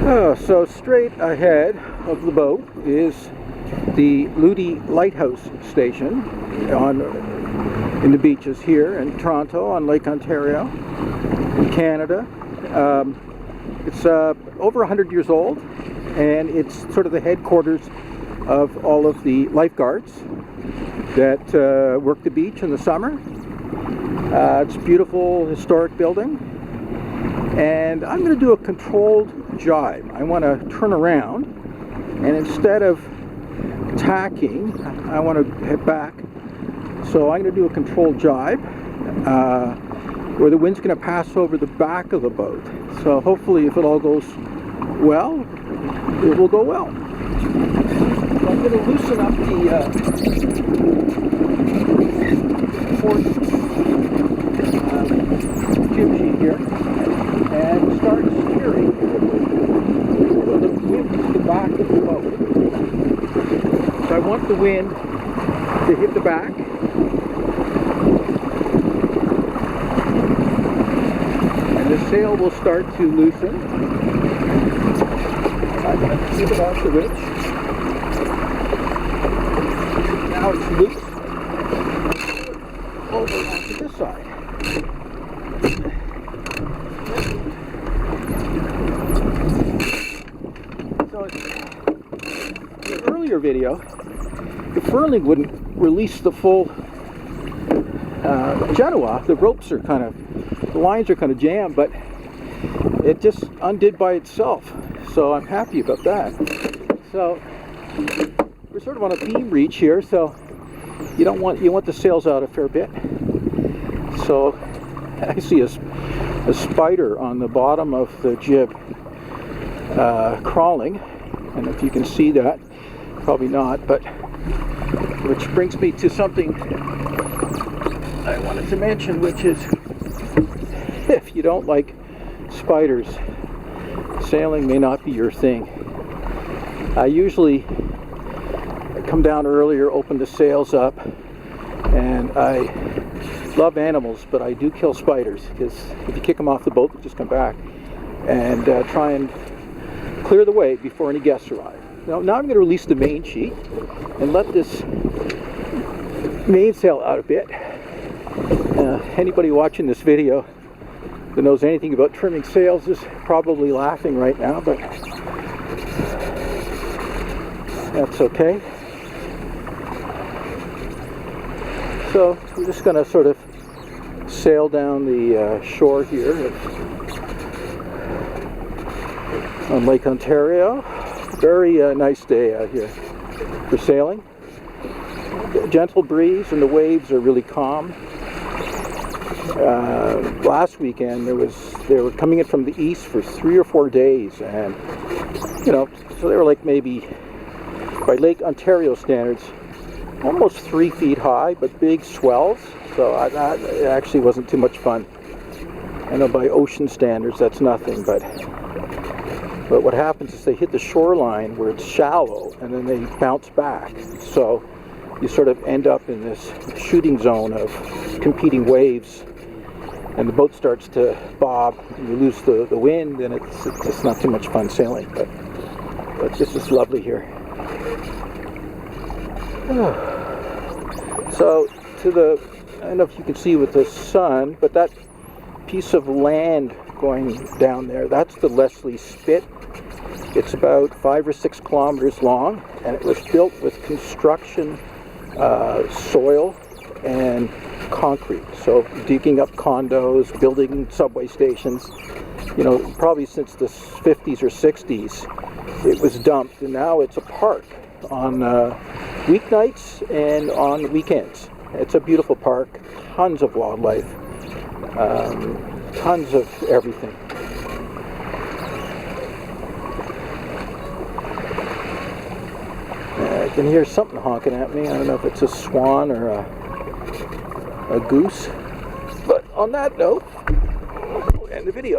So straight ahead of the boat is the Leuty Lighthouse station in the beaches here in Toronto on Lake Ontario in Canada. It's over 100 years old, and it's sort of the headquarters of all of the lifeguards that work the beach in the summer. It's a beautiful historic building, and I'm going to do a controlled jibe. I want to turn around, and instead of tacking, I want to head back. So I'm going to do a controlled jibe where the wind's going to pass over the back of the boat. So hopefully, if it all goes well, it will go well. So I'm going to loosen up the port jib sheet here and start steering so the wind hits the back of the boat. So I want the wind to hit the back. And the sail will start to loosen. I'm going to keep it off the winch. Now it's loose. Over onto this side. So in the earlier video, the furling wouldn't release the full genoa. The ropes are the lines are kind of jammed, but it just undid by itself. So I'm happy about that. So we're sort of on a beam reach here, so you want the sails out a fair bit. So I see a spider on the bottom of the jib crawling, and if you can see that, probably not, but which brings me to something I wanted to mention, which is if you don't like spiders, sailing may not be your thing. I usually come down earlier, open the sails up, and I love animals, but I do kill spiders, because if you kick them off the boat, they just come back, and try and clear the way before any guests arrive. Now I'm going to release the main sheet and let this mainsail out a bit. Anybody watching this video that knows anything about trimming sails is probably laughing right now, but that's okay. So we're just going to sort of sail down the shore here on Lake Ontario. Very nice day out here for sailing. Gentle breeze, and the waves are really calm. Last weekend they were coming in from the east for 3 or 4 days, and so they were like maybe by Lake Ontario standards almost 3 feet high, but big swells. So that actually wasn't too much fun. I know by ocean standards that's nothing, but what happens is they hit the shoreline where it's shallow, and then they bounce back. So you sort of end up in this shooting zone of competing waves, and the boat starts to bob, and you lose the wind, and it's just not too much fun sailing. But this is lovely here. So I don't know if you can see with the sun, but that piece of land going down there, that's the Leslie Spit. It's about 5 or 6 kilometers long, and it was built with construction soil and concrete. So digging up condos, building subway stations, probably since the 50s or 60s it was dumped, and now it's a park on weeknights and on weekends. It's a beautiful park, tons of wildlife, tons of everything. I can hear something honking at me. I don't know if it's a swan or a goose. But on that note, we'll end the video.